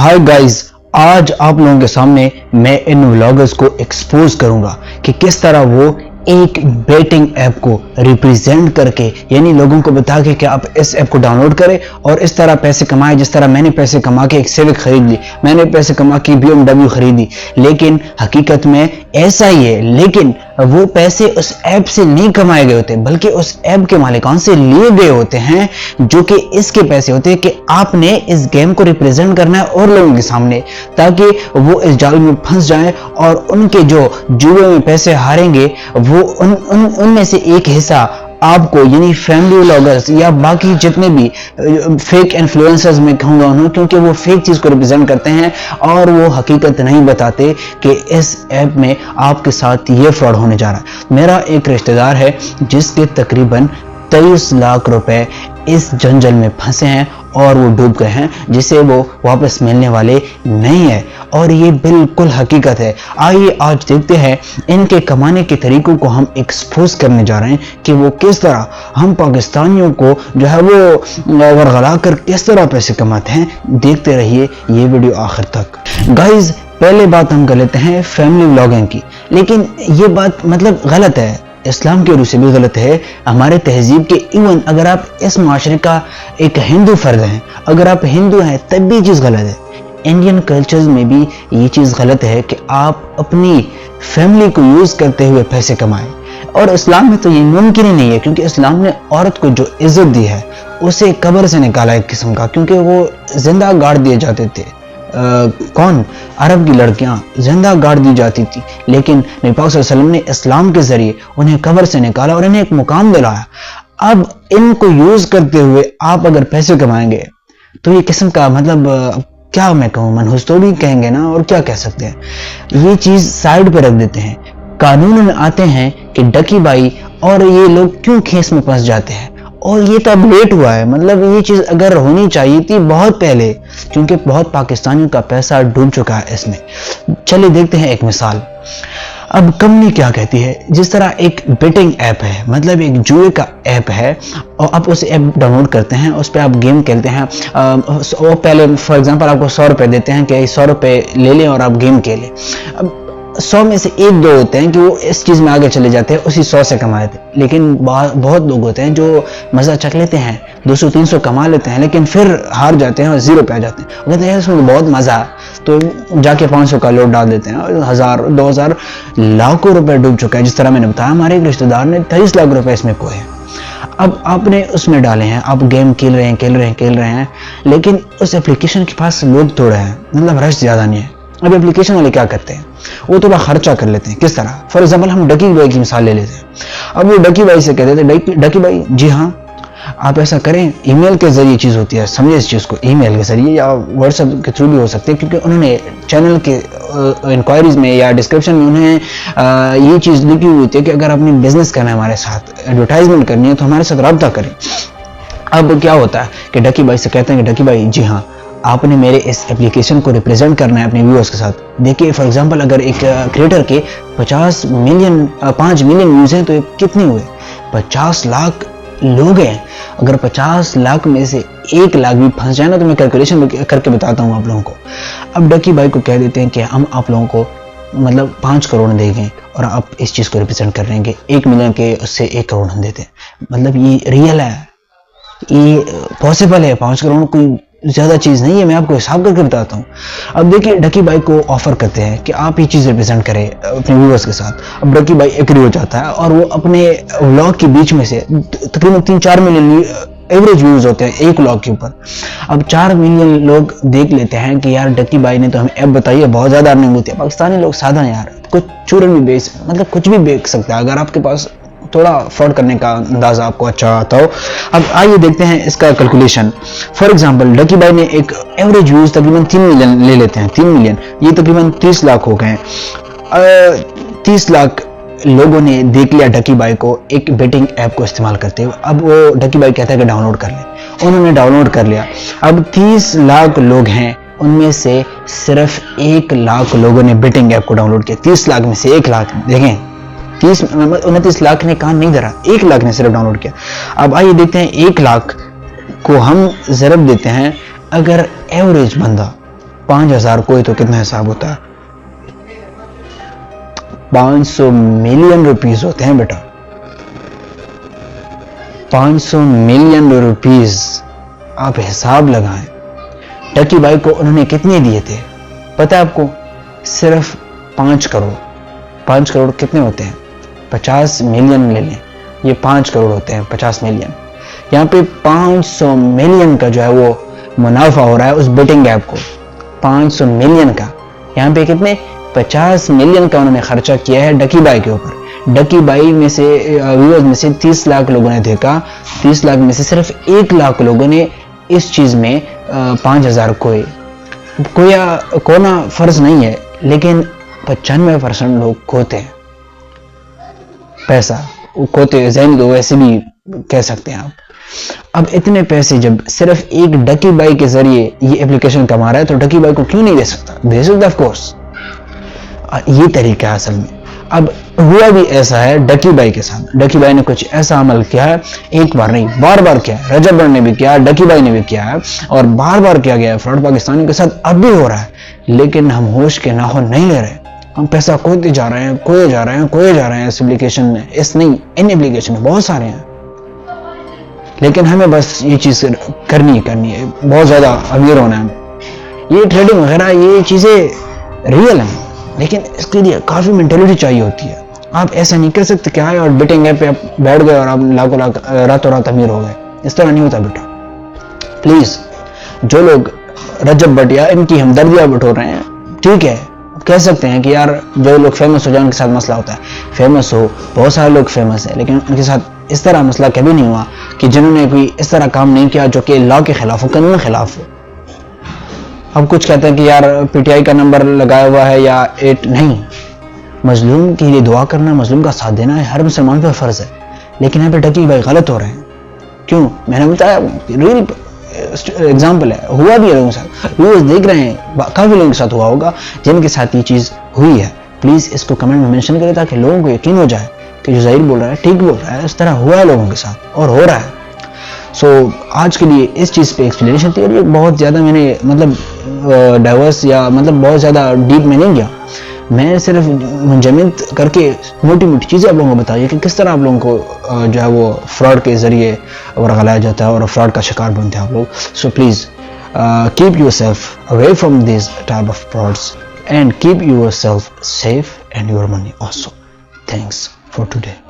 Hi guys, आज आप लोगों के सामने मैं इन व्लॉगर्स को एक्सपोज करूंगा कि किस तरह वो एक बेटिंग ऐप को रिप्रेजेंट करके, यानी लोगों को बता के कि आप इस ऐप को डाउनलोड करें और इस तरह पैसे कमाएं। जिस तरह मैंने पैसे कमा के एक सिविक खरीद ली, मैंने पैसे कमा के BMW खरीदी, लेकिन हकीकत में ऐसा ही है। लेकिन वो पैसे उस ऐप से नहीं कमाए गए होते, बल्कि उस ऐप के मालिकान से लिए गए होते हैं, जो कि इसके पैसे होते हैं कि आपने इस गेम को रिप्रेजेंट करना है और लोगों के सामने, ताकि वो इस जाल में फंस जाएं और उनके जो जुए में पैसे हारेंगे वो उनमें से एक हिस्सा आपको, यानी फैमिली व्लॉगर्स या बाकी जितने भी फेक इन्फ्लुएंसर्स में कहूंगा उन्हें, क्योंकि वो फेक चीज को रिप्रेजेंट करते हैं और वो हकीकत नहीं बताते कि इस ऐप में आपके साथ ये फ्रॉड होने जा रहा है। मेरा एक रिश्तेदार है जिसके तकरीबन 23 लाख रुपए इस जंजल में फंसे हैं और वो डूब गए हैं, जिसे वो वापस मिलने वाले नहीं है, और ये बिल्कुल हकीकत है। आइए आज देखते हैं इनके कमाने के तरीकों को हम एक्सपोज करने जा रहे हैं कि वो किस तरह हम पाकिस्तानियों को जो है वो वरगला कर किस तरह पैसे कमाते हैं। देखते रहिए ये वीडियो आखिर तक। गाइज, पहले बात हम कर लेते हैं फैमिली व्लॉगिंग की, लेकिन ये बात मतलब गलत है, इस्लाम के रूप से भी गलत है, हमारे तहजीब के। इवन अगर आप इस माशरे का एक हिंदू फर्द हैं, अगर आप हिंदू हैं, तब भी चीज़ गलत है। इंडियन कल्चर्स में भी ये चीज़ गलत है कि आप अपनी फैमिली को यूज़ करते हुए पैसे कमाएं, और इस्लाम में तो ये मुमकिन ही नहीं है, क्योंकि इस्लाम ने औरत को जो इज्जत दी है उसे कब्र से निकाला एक किस्म का, क्योंकि वो जिंदा गाड़ दिए जाते थे। कौन? अरब की लड़कियां जिंदा गाड़ दी जाती थी, लेकिन नबी पाक सल्लल्लाहु अलैहि वसल्लम ने इस्लाम के जरिए उन्हें कब्र से निकाला और इन्हें एक मुकाम दिलाया। अब इनको यूज करते हुए आप अगर पैसे कमाएंगे तो ये किस्म का मतलब क्या मैं कहूँ, मनहूस तो भी कहेंगे ना, और क्या कह सकते हैं। ये चीज साइड पर रख देते हैं, कानून में आते हैं कि डकी बाई और ये लोग क्यों खेस में फंस जाते हैं, और ये तो अब लेट हुआ है। मतलब ये चीज अगर होनी चाहिए थी बहुत पहले, क्योंकि बहुत पाकिस्तानियों का पैसा डूब चुका है इसमें। चलिए देखते हैं एक मिसाल। अब कंपनी क्या कहती है, जिस तरह एक बेटिंग ऐप है, मतलब एक जुए का ऐप है, और आप उस ऐप डाउनलोड करते हैं, उस पर आप गेम खेलते हैं, और पहले फॉर एग्जांपल आपको 100 रुपए देते हैं कि 100 रुपए ले लें और आप गेम खेलें। अब 100 में से 1-2 होते हैं कि वो इस चीज में आगे चले जाते हैं, उसी 100 से कमा लेते हैं, लेकिन बहुत लोग होते हैं जो मजा चख लेते हैं, 200-300 कमा लेते हैं, लेकिन फिर हार जाते हैं और 0 पे आ जाते हैं। कहते हैं इसमें बहुत मजा है, तो जाके 500 का लोड डाल देते हैं, 1000-2000 लाखों रुपए डूब चुका है। जिस तरह मैंने बताया, हमारे एक रिश्तेदार ने 23 लाख रुपए इसमें खोए हैं। अब आपने उसमें डाले हैं, आप गेम खेल रहे हैं, लेकिन उस एप्लीकेशन के पास लोग थोड़े हैं, मतलब रश ज्यादा नहीं है। अब एप्लीकेशन वाले क्या करते हैं, वो थोड़ा खर्चा कर लेते हैं। किस तरह? फॉर एग्जांपल हम डकी बाई की मिसाल ले लेते हैं। अब वो डकी बाई से कहते थे, डकी बाई जी हाँ आप ऐसा करें, ईमेल के जरिए चीज़ होती है, समझे इस चीज़ को, ईमेल के जरिए या व्हाट्सएप के थ्रू भी हो सकते हैं, क्योंकि उन्होंने चैनल के इंक्वायरीज में या डिस्क्रिप्शन में उन्हें ये चीज़ लिखी हुई थी कि अगर आपने बिजनेस करना है, हमारे साथ एडवर्टाइजमेंट करनी है, तो हमारे साथ रब्ता करें। अब क्या होता है कि डकी बाई से कहते हैं कि डकी बाई जी हाँ आपने मेरे इस एप्लीकेशन को रिप्रेजेंट करना है अपने व्यूअर्स के साथ। देखिए फॉर एग्जांपल अगर एक क्रिएटर के 5 मिलियन व्यूज हैं, तो ये कितने हुए? 50 लाख लोग हैं। अगर 50 लाख में से 1 लाख भी फंस जाए ना, तो मैं कैलकुलेशन करके बताता हूँ आप लोगों को। अब डकी बाई को कह देते हैं कि हम आप लोगों को मतलब 5 करोड़ देंगे, और आप इस चीज को रिप्रेजेंट कर रहे हैं कि 1 मिलियन के उससे 1 करोड़ हम देते हैं। मतलब ये रियल है, ये पॉसिबल है। 5 करोड़ कोई ज्यादा चीज नहीं है, मैं आपको हिसाब करके बताता हूँ। अब देखिए डकी बाई को ऑफर करते हैं कि आप ये चीज रिप्रेजेंट करें अपने व्यूअर्स के साथ। अब डकी बाई एग्री हो जाता है, और वो अपने व्लॉग के बीच में से तकरीबन 3-4 मिलियन एवरेज व्यूज होते हैं एक व्लॉग के ऊपर। अब 4 मिलियन लोग देख लेते हैं कि यार डकी बाई ने तो हमें ऐप बताई है, बहुत ज्यादा अर्निंग होती है। पाकिस्तानी लोग साधा नहीं, यार कुछ चूरन भी बेच, मतलब कुछ भी बेच सकता है अगर आपके पास थोड़ा फ्रॉड करने का अंदाजा आपको अच्छा आता हो। अब आइए देखते हैं इसका कैलकुलेशन। फॉर एग्जांपल डकी बाई ने एक एवरेज व्यूज तकरीबन 3 मिलियन ले लेते हैं, 3 मिलियन, ये तकरीबन 30 लाख हो गए। 30 लाख लोगों ने देख लिया डकी बाई को एक बेटिंग ऐप को इस्तेमाल करते हुए। अब वो डकी बाई कहता है कि डाउनलोड कर ले, उन्होंने डाउनलोड कर लिया। अब 30 लाख लोग हैं, उनमें से सिर्फ 1 लाख लोगों ने बेटिंग ऐप को डाउनलोड किया। 30 लाख में से 1 लाख, देखें 29 लाख ने कान नहीं धरा, 1 लाख ने सिर्फ डाउनलोड किया। अब आइए देखते हैं 1 लाख को हम ज़रब देते हैं, अगर एवरेज बंदा 5,000 کوئی تو کتنا حساب ہوتا ہے؟ 500 ملین روپیز ہوتے ہیں بیٹا، 500 ملین روپیز. آپ حساب لگائیں. ڈکی بھائی کو انہوں نے کتنے دیے تھے پتہ ہے آپ کو؟ صرف 5 کروڑ. 5 کروڑ کتنے ہوتے ہیں؟ 50 ملین لے لیں، یہ 5 کروڑ ہوتے ہیں 50 ملین. یہاں پہ 500 ملین کا جو ہے وہ منافع ہو رہا ہے اس بیٹنگ ایپ کو. 500 ملین کا. یہاں پہ کتنے؟ 50 ملین کا انہوں نے خرچہ کیا ہے ڈکی بائی کے اوپر. ڈکی بائی میں سے ویورز میں سے 30 لاکھ لوگوں نے دیکھا. 30 لاکھ میں سے صرف 1 لاکھ لوگوں نے اس چیز میں 5,000 کونا فرض نہیں ہے، لیکن 95% لوگ کھوتے ہیں پیسہ. کھوتے ذہنی تو ویسے بھی کہہ سکتے ہیں آپ. اب اتنے پیسے جب صرف ایک ڈکی بائی کے ذریعے یہ اپلیکیشن کما رہا ہے تو ڈکی بائی کو کیوں نہیں دے سکتا؟ دے سکتا آف کورس. یہ طریقہ ہے اصل میں. اب ہوا بھی ایسا ہے ڈکی بائی کے ساتھ. ڈکی بائی نے کچھ ایسا عمل کیا ہے، ایک بار نہیں بار بار کیا ہے. رجب بڑ نے بھی کیا ہے، ڈکی بائی نے بھی کیا ہے، اور بار بار کیا گیا ہے. فراڈ پاکستانیوں کے ساتھ اب بھی ہو رہا ہے، لیکن ہم ہوش کے ناخن نہیں لے رہے. ہم پیسہ کھوتے جا رہے ہیں اس اپلیکیشن میں. ان اپلیکیشن میں بہت سارے ہیں، لیکن ہمیں بس یہ چیز کرنی ہے. بہت زیادہ امیر ہونا ہے. یہ ٹریڈنگ وغیرہ یہ چیزیں ریئل ہیں، لیکن اس کے لیے کافی مینٹلٹی چاہیے ہوتی ہے. آپ ایسا نہیں کر سکتے کہ آئے اور بیٹنگ ایپ پہ آپ بیٹھ گئے اور آپ لاکھوں لاکھ راتوں رات امیر ہو گئے. اس طرح نہیں ہوتا بیٹا. پلیز جو لوگ رجب بٹ یا ان کی ہمدردیاں بٹور رہے ہیں، ٹھیک ہے کہہ سکتے ہیں کہ یار جو لوگ فیمس ہو جائیں ان کے ساتھ مسئلہ ہوتا ہے. فیمس ہو، بہت سارے لوگ فیمس ہیں، لیکن ان کے ساتھ اس طرح مسئلہ کبھی نہیں ہوا کہ جنہوں نے کوئی اس طرح کام نہیں کیا جو کہ لا کے خلاف ہو، قانون کے خلاف ہو. اب کچھ کہتے ہیں کہ یار پی ٹی آئی کا نمبر لگایا ہوا ہے یا 8 نہیں. مظلوم کے لیے دعا کرنا، مظلوم کا ساتھ دینا ہے ہر مسلمان پر فرض ہے. لیکن یہاں پہ ڈکی بھائی غلط ہو رہے ہیں. کیوں؟ میں نے بتایا ریل ایگزامپل ہے، ہوا بھی ہے لوگوں کے ساتھ. لوگ دیکھ رہے ہیں، کافی لوگوں کے ساتھ ہوا ہوگا جن کے ساتھ یہ چیز ہوئی ہے. پلیز اس کو کمنٹ میں مینشن کریں تاکہ لوگوں کو یقین ہو جائے کہ جو ظاہر بول رہا ہے ٹھیک بول رہا ہے. اس طرح ہوا ہے لوگوں کے ساتھ اور ہو رہا ہے. سو آج کے لیے اس چیز پہ ایکسپلینیشن تھی، اور یہ بہت زیادہ میں نے ڈائیورس یا بہت زیادہ ڈیپ میں نہیں گیا. میں صرف منجمد کر کے موٹی چیزیں آپ لوگوں کو بتائی کہ کس طرح آپ لوگوں کو جو ہے وہ فراڈ کے ذریعے ورغلایا جاتا ہے اور فراڈ کا شکار بنتے ہیں آپ لوگ. So please keep yourself away from these type of frauds and keep yourself safe and your money also. Thanks for today.